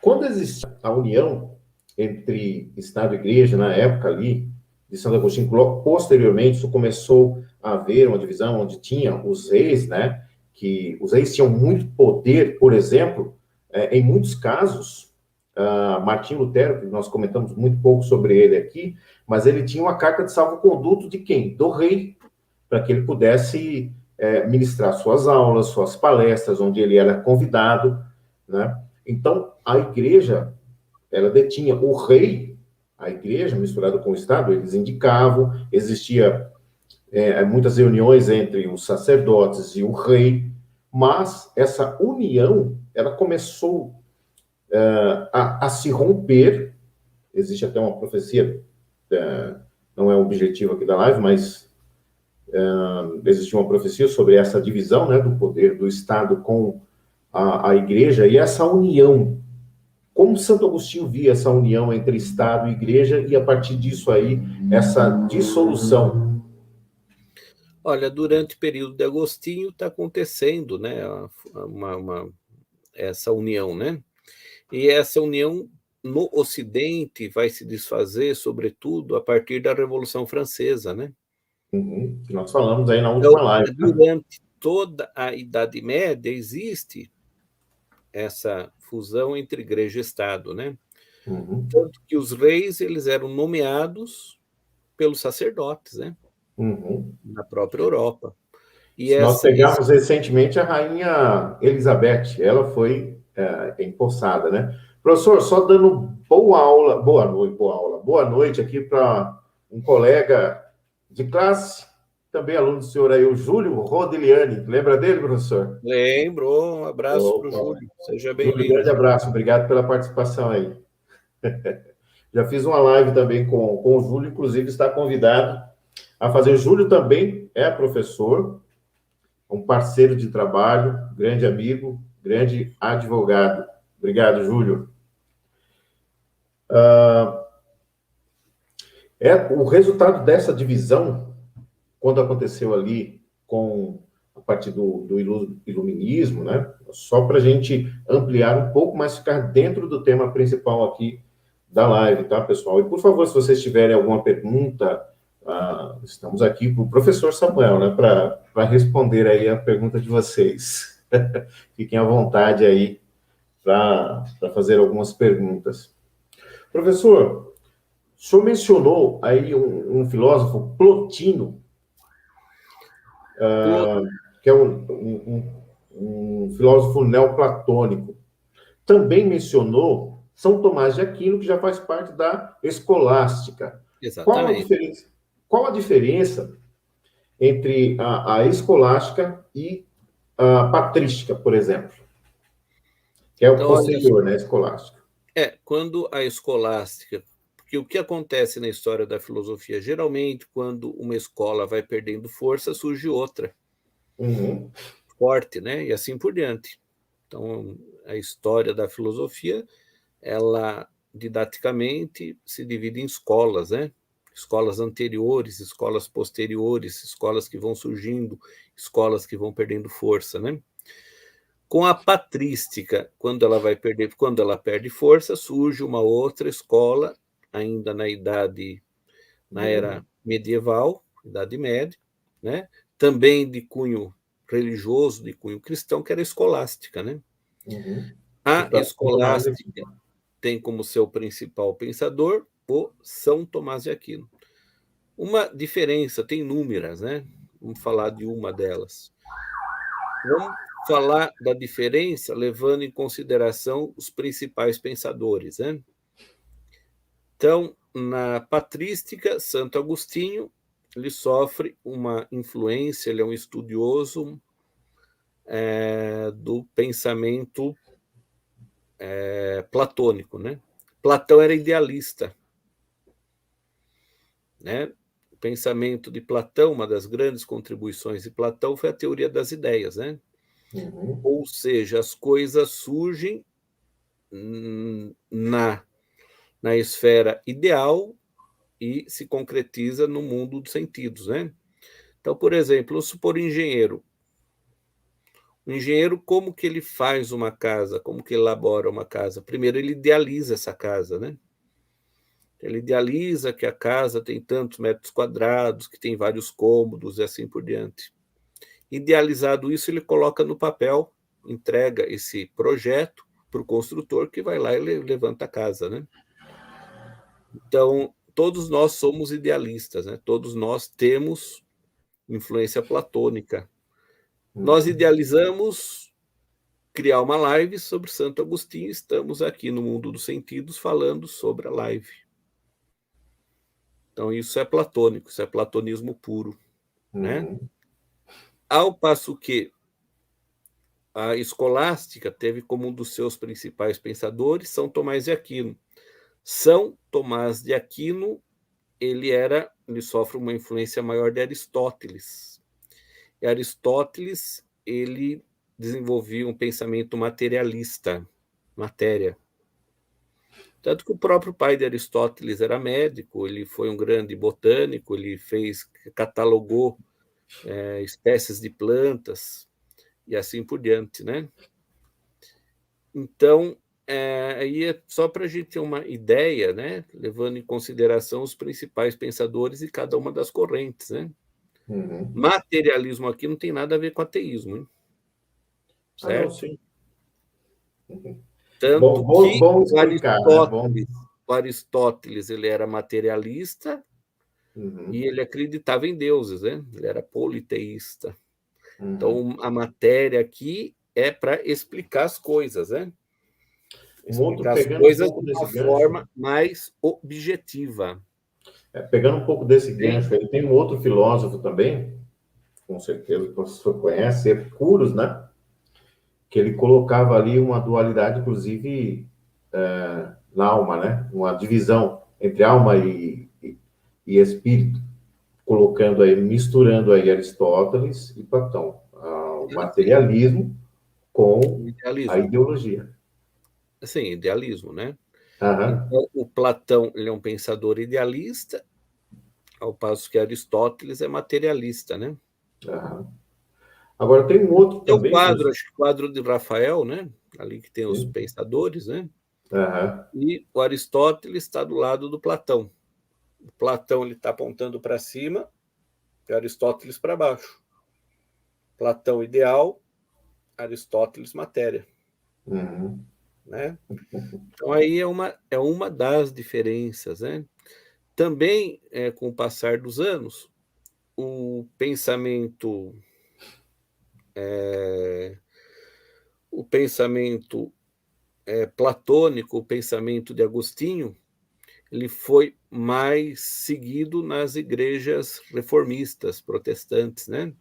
quando existe a união entre Estado e Igreja, na época ali, de Santo Agostinho, posteriormente, isso começou a haver uma divisão onde tinha os reis, né, que os reis tinham muito poder, por exemplo, em muitos casos, Martim Lutero, que nós comentamos muito pouco sobre ele aqui, mas ele tinha uma carta de salvo-conduto de quem? Do rei, para que ele pudesse ministrar suas aulas, suas palestras, onde ele era convidado, né? Então, a igreja, ela detinha o rei, a igreja, misturada com o Estado, eles indicavam, existia muitas reuniões entre os sacerdotes e o rei, mas essa união, ela começou a se romper, existe até uma profecia, não é o objetivo aqui da live, mas existe uma profecia sobre essa divisão, né, do poder do Estado com a igreja, e essa união. Como Santo Agostinho via essa união entre Estado e Igreja e, a partir disso aí, essa dissolução? Olha, durante o período de Agostinho está acontecendo, né, essa união, né? E essa união no Ocidente vai se desfazer, sobretudo, a partir da Revolução Francesa, né? Uhum, que nós falamos aí na Então, última live. durante toda a Idade Média existe essa fusão entre igreja e Estado, né? Uhum, Tanto que os reis eles eram nomeados pelos sacerdotes, né? uhum. Na própria Europa. E Se nós pegarmos recentemente a rainha Elizabeth, ela foi empossada, né? Professor, só dando boa noite aqui para um colega de classe, também aluno do senhor aí, o Júlio Rodiliani. Lembra dele, professor? lembro, um abraço para o Opa. Júlio, seja Júlio, bem-vindo. grande abraço, obrigado pela participação aí. Já fiz uma live também com o Júlio, inclusive está convidado a fazer. O Júlio também é professor, um parceiro de trabalho, grande amigo, grande advogado. Obrigado, Júlio. O resultado dessa divisão, quando aconteceu ali com a partir do iluminismo, né? Só para a gente ampliar um pouco, mas ficar dentro do tema principal aqui da live, tá, pessoal? E, por favor, se vocês tiverem alguma pergunta, estamos aqui para o professor Samuel, né, para responder aí a pergunta de vocês. Fiquem à vontade aí para fazer algumas perguntas. Professor, o senhor mencionou aí um filósofo, Plotino, que é um filósofo neoplatônico. Também mencionou São Tomás de Aquino, que já faz parte da escolástica. Exatamente. Qual a diferença entre a escolástica e a patrística, por exemplo? Que é o Então, olha, posterior, né, escolástica. quando a escolástica, porque o que acontece na história da filosofia, geralmente, quando uma escola vai perdendo força, surge outra, Uhum. forte, né? E assim por diante. Então, a história da filosofia, ela didaticamente se divide em escolas, né? Escolas anteriores, escolas posteriores, escolas que vão surgindo, escolas que vão perdendo força, né? Com a patrística, quando ela perde força, surge uma outra escola, ainda na era medieval, Idade Média, né? também de cunho religioso, de cunho cristão, que era a escolástica, né? A escolástica tem como seu principal pensador o São Tomás de Aquino. Uma diferença, tem inúmeras, né? Vamos falar de uma delas. Vamos falar da diferença levando em consideração os principais pensadores, né? Então, na patrística, Santo Agostinho, ele sofre uma influência, ele é um estudioso do pensamento platônico, né? Platão era idealista, né? O pensamento de Platão, uma das grandes contribuições de Platão foi a teoria das ideias, né? Ou seja, as coisas surgem na esfera ideal e se concretiza no mundo dos sentidos, né? Então, por exemplo, vamos supor um engenheiro. O engenheiro, como que ele faz uma casa? Como que ele elabora uma casa? Primeiro, ele idealiza essa casa, né? Ele idealiza que a casa tem tantos metros quadrados, que tem vários cômodos e assim por diante. Idealizado isso, ele coloca no papel, entrega esse projeto para o construtor, que vai lá e levanta a casa, né? Então, todos nós somos idealistas, né? Todos nós temos influência platônica. Nós idealizamos criar uma live sobre Santo Agostinho, estamos aqui no Mundo dos Sentidos falando sobre a live. Então, isso é platônico, isso é platonismo puro, né? Ao passo que a escolástica teve como um dos seus principais pensadores São Tomás de Aquino. São Tomás de Aquino, ele sofre uma influência maior de Aristóteles. E Aristóteles, ele desenvolvia um pensamento materialista, matéria. Tanto que o próprio pai de Aristóteles era médico, ele foi um grande botânico, ele catalogou espécies de plantas e assim por diante, né? Então, aí é só para a gente ter uma ideia, né? Levando em consideração os principais pensadores de cada uma das correntes, né? Materialismo aqui não tem nada a ver com ateísmo, hein? Certo? Não, sim. Tanto que vamos explicar, o Aristóteles ele era materialista e ele acreditava em deuses, né? Ele era politeísta. Então, a matéria aqui é para explicar as coisas, né? Explicar as coisas de uma forma mais objetiva. Pegando um pouco desse gancho, ele tem um outro filósofo também, com certeza que o professor conhece, Epicuro, né? Que ele colocava ali uma dualidade, inclusive, na alma, né? Uma divisão entre alma e espírito, colocando aí, misturando aí Aristóteles e Platão, o materialismo com a ideologia. Sim, idealismo, né? Então, o Platão ele é um pensador idealista, ao passo que Aristóteles é materialista, né? Agora tem um outro também. Acho que o quadro de Rafael, né? Ali que tem os pensadores, né? E o Aristóteles está do lado do Platão. O Platão ele está apontando para cima e Aristóteles para baixo. Platão ideal, Aristóteles matéria. Né? Então aí é uma das diferenças, né? Também, com o passar dos anos, o pensamento platônico, o pensamento de Agostinho, ele foi mais seguido nas igrejas reformistas, protestantes, né?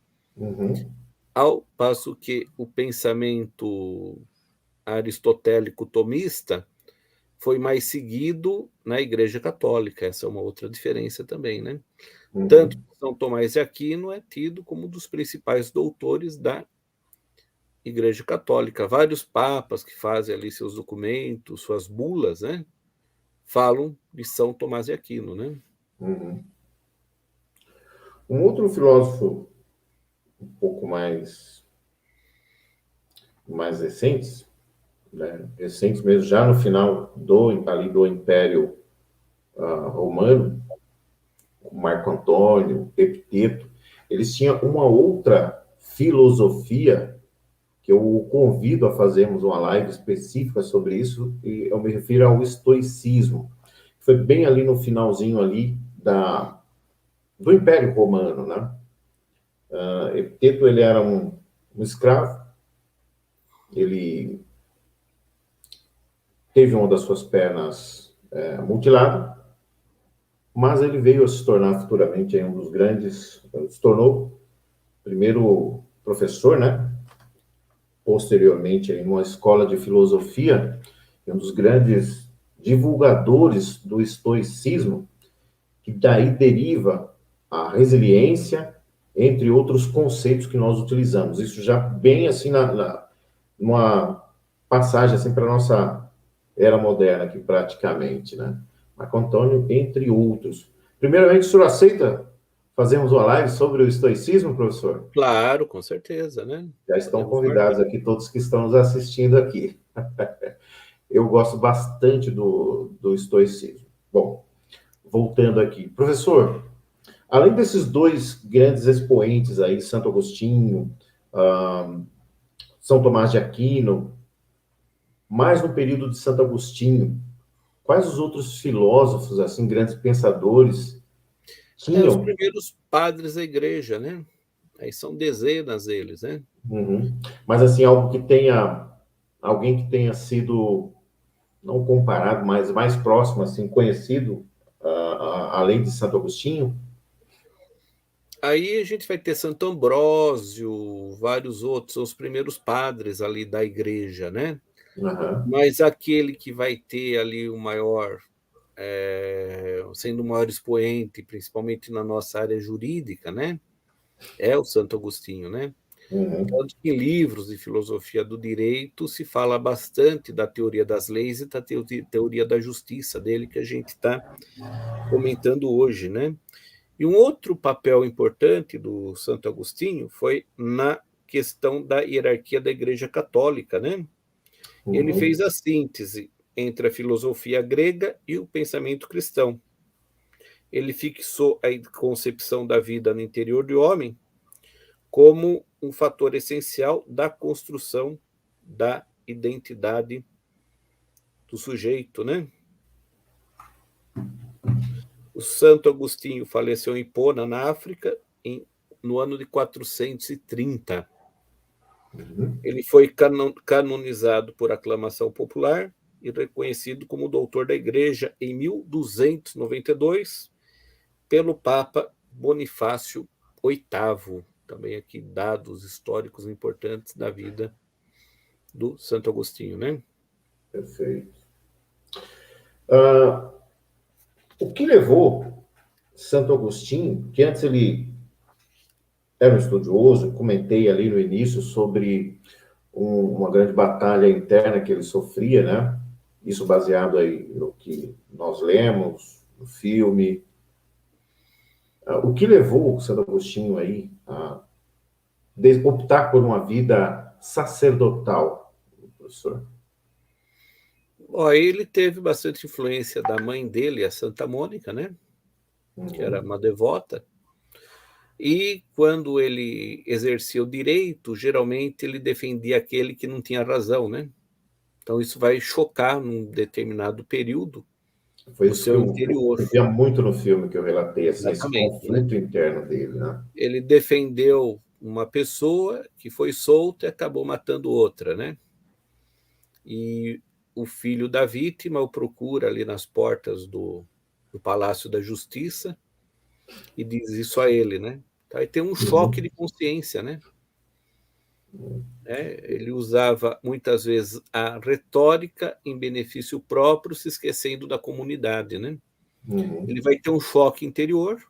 Ao passo que o pensamento aristotélico tomista foi mais seguido na Igreja Católica. Essa é uma outra diferença também, né? Tanto que São Tomás de Aquino é tido como um dos principais doutores da Igreja Católica. Vários papas que fazem ali seus documentos, suas bulas, né? Falam de São Tomás de Aquino, né? Um outro filósofo um pouco mais recentes, né? Recentes mesmo, já no final do Império Romano, Marco Antônio, Epiteto, Eles tinham uma outra filosofia que eu o convido a fazermos uma live específica sobre isso, e eu me refiro ao estoicismo. Foi bem ali no finalzinho ali do Império Romano, né? Epiteto, ele era um escravo, ele teve uma das suas pernas mutilada, mas ele veio a se tornar futuramente um dos grandes, se tornou primeiro professor, né? Posteriormente em uma escola de filosofia, um dos grandes divulgadores do estoicismo, que daí deriva a resiliência, entre outros conceitos que nós utilizamos. Isso já bem assim numa passagem assim para a nossa era moderna aqui praticamente, né? Marco Antônio, entre outros. Primeiramente, o senhor aceita fazermos uma live sobre o estoicismo, professor? Claro, com certeza, né? Já estão Podemos convidados marcar. aqui todos que estão nos assistindo aqui. Eu gosto bastante do estoicismo. Bom, voltando aqui. Professor, além desses dois grandes expoentes aí, Santo Agostinho, ah, São Tomás de Aquino, mais no período de Santo Agostinho, quais os outros filósofos, assim, grandes pensadores Os tinham? primeiros padres da igreja, né? Aí são dezenas eles, né? Uhum. Mas, assim, algo que tenha, alguém que tenha sido, não comparado, mas mais próximo, assim, conhecido, além de Santo Agostinho? Aí a gente vai ter Santo Ambrósio, vários outros, são os primeiros padres ali da igreja, né? Aham. Mas aquele que vai ter ali o maior, sendo o maior expoente, principalmente na nossa área jurídica, né? É o Santo Agostinho, né? Uhum. Tanto que em livros de filosofia do direito se fala bastante da teoria das leis e da teoria da justiça dele, que a gente está comentando hoje, né? E um outro papel importante do Santo Agostinho foi na questão da hierarquia da Igreja Católica, né? Ele Uhum. fez a síntese entre a filosofia grega e o pensamento cristão. Ele fixou a concepção da vida no interior do homem como um fator essencial da construção da identidade do sujeito, né? O Santo Agostinho faleceu em Hipona, na África, no ano de 430. Uhum. Ele foi canonizado por aclamação popular e reconhecido como doutor da Igreja em 1292 pelo Papa Bonifácio VIII. Também aqui dados históricos importantes da vida do Santo Agostinho, né? Perfeito. Ah, o que levou Santo Agostinho, que antes ele era um estudioso, comentei ali no início sobre uma grande batalha interna que ele sofria, né? Isso baseado aí no que nós lemos, no filme. O que levou o Santo Agostinho aí a optar por uma vida sacerdotal, professor? Ó, ele teve bastante influência da mãe dele, a Santa Mônica, né? Que era Uhum. uma devota. E quando ele exercia o direito, geralmente ele defendia aquele que não tinha razão, né? Então isso vai chocar num determinado período Foi o isso que seu eu interior. via muito no filme que eu relatei, assim, esse Exatamente, né? conflito interno dele, né? Ele defendeu uma pessoa que foi solta e acabou matando outra, né? E o filho da vítima o procura ali nas portas do Palácio da Justiça e diz isso a ele, né? Então, aí tem um choque Uhum. de consciência, né? Ele usava muitas vezes a retórica em benefício próprio, se esquecendo da comunidade, né? Ele Uhum. vai ter um choque interior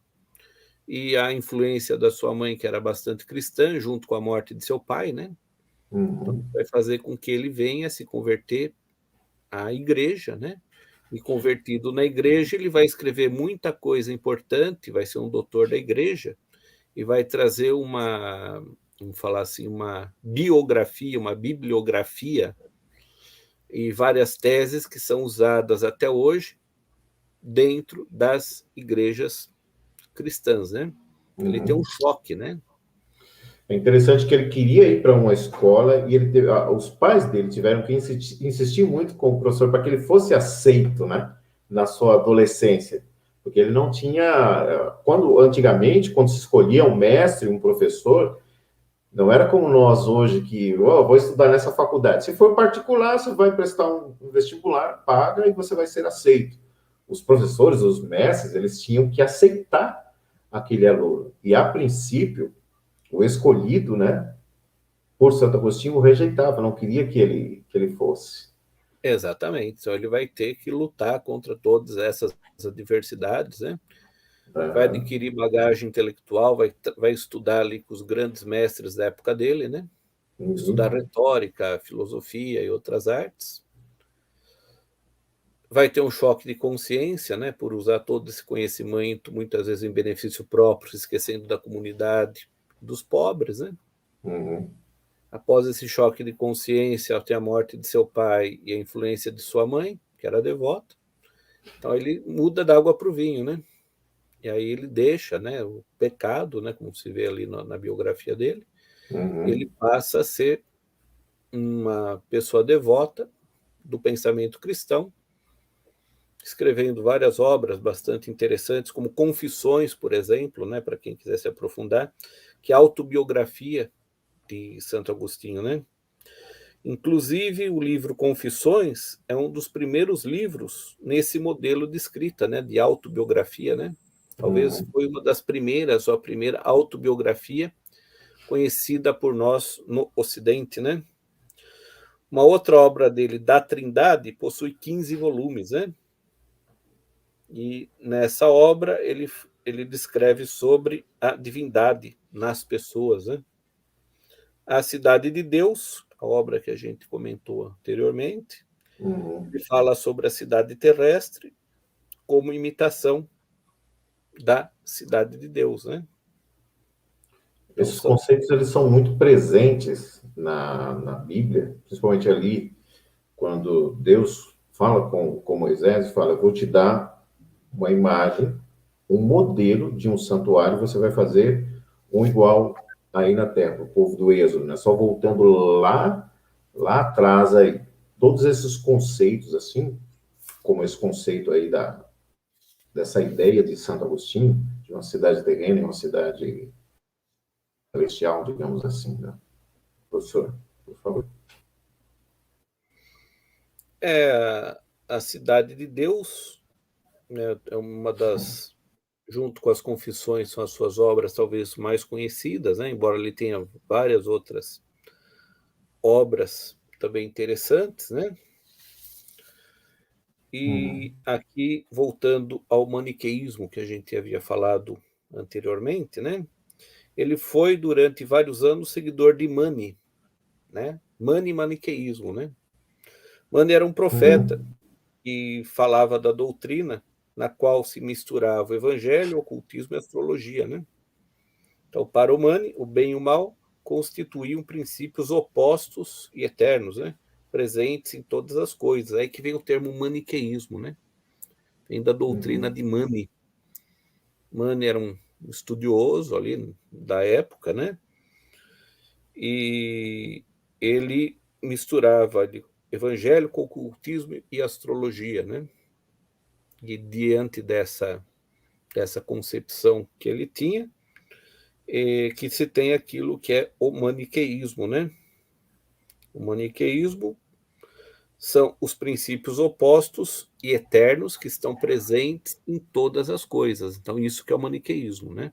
e a influência da sua mãe, que era bastante cristã, junto com a morte de seu pai, né? Então, Uhum. vai fazer com que ele venha se converter à igreja, né? E convertido na igreja, ele vai escrever muita coisa importante, vai ser um doutor da igreja e vai trazer vamos falar assim, uma biografia, uma bibliografia e várias teses que são usadas até hoje dentro das igrejas cristãs, né? Ele tem um choque, né? É interessante que ele queria ir para uma escola e os pais dele tiveram que insistir muito com o professor para que ele fosse aceito, né, na sua adolescência, porque ele não tinha, antigamente, quando se escolhia um mestre, um professor, não era como nós hoje que, vou estudar nessa faculdade. Se for particular, você vai prestar um vestibular, paga e você vai ser aceito. Os professores, os mestres, eles tinham que aceitar aquele aluno. E a princípio o escolhido, né, por Santo Agostinho, o rejeitava, não queria que ele fosse. Exatamente. Então ele vai ter que lutar contra todas essas adversidades, né? Vai Uhum. adquirir bagagem intelectual, vai estudar ali com os grandes mestres da época dele, né? Estudar retórica, filosofia e outras artes. Vai ter um choque de consciência, né, por usar todo esse conhecimento, muitas vezes em benefício próprio, esquecendo da comunidade, dos pobres, né? Uhum. Após esse choque de consciência, até a morte de seu pai e a influência de sua mãe, que era devota, então ele muda da água para o vinho, né? E aí ele deixa, né, o pecado, né, como se vê ali na biografia dele, ele Uhum. passa a ser uma pessoa devota do pensamento cristão, escrevendo várias obras bastante interessantes, como Confissões, por exemplo, né, para quem quiser se aprofundar, que é a autobiografia de Santo Agostinho, né? Inclusive, o livro Confissões é um dos primeiros livros nesse modelo de escrita, né, de autobiografia, né? Talvez Uhum. foi uma das primeiras, ou a primeira autobiografia conhecida por nós no Ocidente, né? Uma outra obra dele, Da Trindade, possui 15 volumes, né? E nessa obra ele descreve sobre a divindade nas pessoas, né? A Cidade de Deus, a obra que a gente comentou anteriormente, Uhum. ele fala sobre a cidade terrestre como imitação da cidade de Deus, né? Então Esses são conceitos, eles são muito presentes na Bíblia, principalmente ali, quando Deus fala com Moisés, fala, eu vou te dar uma imagem, um modelo de um santuário, você vai fazer um igual aí na terra, o povo do Êxodo, né? Só voltando lá atrás aí, todos esses conceitos assim, como esse conceito aí dessa ideia de Santo Agostinho, de uma cidade terrena e uma cidade celestial, digamos assim, né? Professor, por favor. a cidade de Deus, né? É uma das, junto com as Confissões, são as suas obras talvez mais conhecidas, né? Embora ele tenha várias outras obras também interessantes, né? E aqui, voltando ao maniqueísmo que a gente havia falado anteriormente, né? Ele foi, durante vários anos, seguidor de Mani, né? Mani maniqueísmo, né? Mani era um profeta Uhum. que falava da doutrina na qual se misturava o evangelho, o ocultismo e a astrologia, né? Então, para o Mani, o bem e o mal constituíam princípios opostos e eternos, né? Presentes em todas as coisas. Aí que vem o termo maniqueísmo, né? Vem da doutrina Uhum. de Mani. Mani era um estudioso ali da época, né? E ele misturava ali evangelho com ocultismo e astrologia, né? E diante dessa concepção que ele tinha, que se tem aquilo que é o maniqueísmo, né? O maniqueísmo são os princípios opostos e eternos que estão presentes em todas as coisas. Então, isso que é o maniqueísmo, né?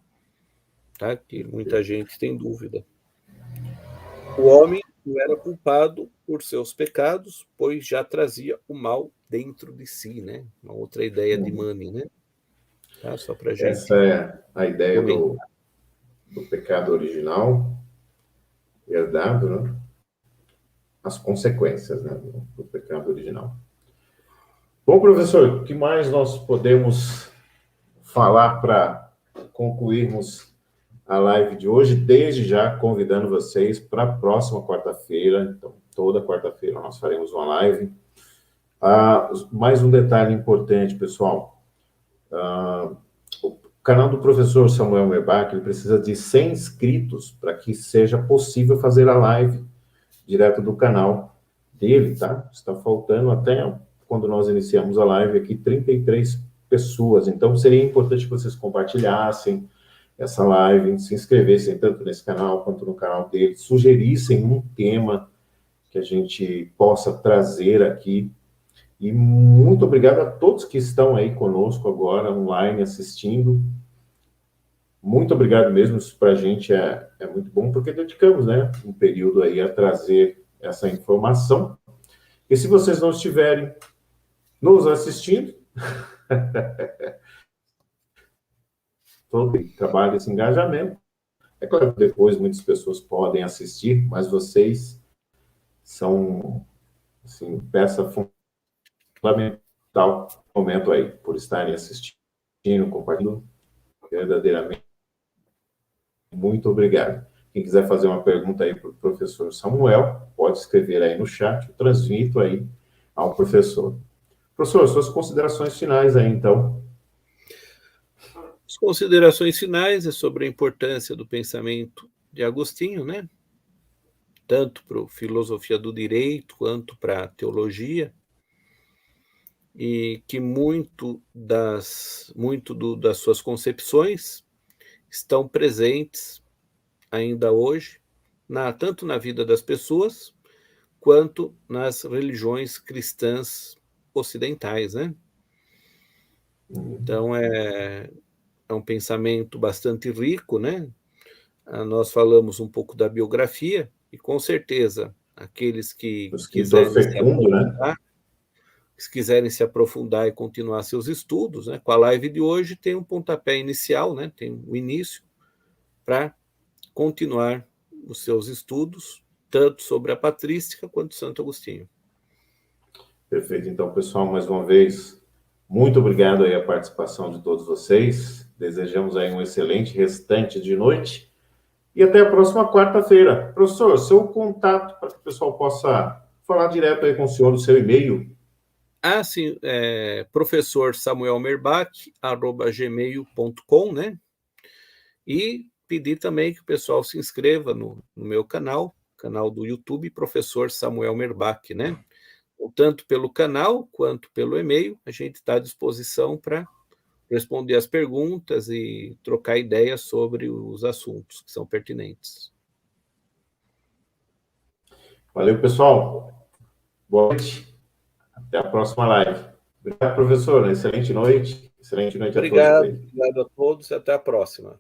Tá? Que muita gente tem dúvida. O homem não era culpado por seus pecados, pois já trazia o mal dentro de si, né? Uma outra ideia de Uhum. Mani, né? Tá? Só para a Essa gente é a ideia comentar. do pecado original, herdado, né? As consequências, né, do pecado original. Bom, professor, o que mais nós podemos falar para concluirmos a live de hoje? Desde já convidando vocês para a próxima quarta-feira. Então, toda quarta-feira nós faremos uma live. Mais um detalhe importante, pessoal. canal do professor Samuel Merbach, ele precisa de 100 inscritos para que seja possível fazer a live direto do canal dele, tá? Está faltando até quando nós iniciamos a live aqui 33 pessoas. Então seria importante que vocês compartilhassem essa live, se inscrevessem tanto nesse canal quanto no canal dele, sugerissem um tema que a gente possa trazer aqui. E muito obrigado a todos que estão aí conosco agora, online, assistindo. Muito obrigado mesmo, isso para a gente é muito bom, porque dedicamos, né, um período aí a trazer essa informação. E se vocês não estiverem nos assistindo, todo trabalho, esse engajamento, é claro que depois muitas pessoas podem assistir, mas vocês são, assim, peça fundamental no momento aí, por estarem assistindo, compartilhando, verdadeiramente. Muito obrigado. Quem quiser fazer uma pergunta aí para o professor Samuel, pode escrever aí no chat, eu transmito aí ao professor. Professor, suas considerações finais aí, então. As considerações finais é sobre a importância do pensamento de Agostinho, né? Tanto para a filosofia do direito quanto para a teologia, e que muito das suas concepções estão presentes ainda hoje, tanto na vida das pessoas, quanto nas religiões cristãs ocidentais, né? Então, é um pensamento bastante rico, né? Nós falamos um pouco da biografia, e com certeza, aqueles que fecundo, né? Se quiserem se aprofundar e continuar seus estudos, né? Com a live de hoje tem um pontapé inicial, né? Tem um início para continuar os seus estudos, tanto sobre a patrística quanto Santo Agostinho. Perfeito. Então, pessoal, mais uma vez, muito obrigado aí a participação de todos vocês. Desejamos aí um excelente restante de noite e até a próxima quarta-feira. Professor, seu contato para que o pessoal possa falar direto aí com o senhor no seu e-mail. Sim, professor Samuel Merbach, @gmail.com, né? E pedir também que o pessoal se inscreva no meu canal do YouTube, Professor Samuel Merbach, né? Tanto pelo canal quanto pelo e-mail, a gente está à disposição para responder as perguntas e trocar ideias sobre os assuntos que são pertinentes. Valeu, pessoal. Boa noite. Até a próxima live. Obrigado, professor. Excelente noite. Excelente noite a todos. Obrigado a todos e até a próxima.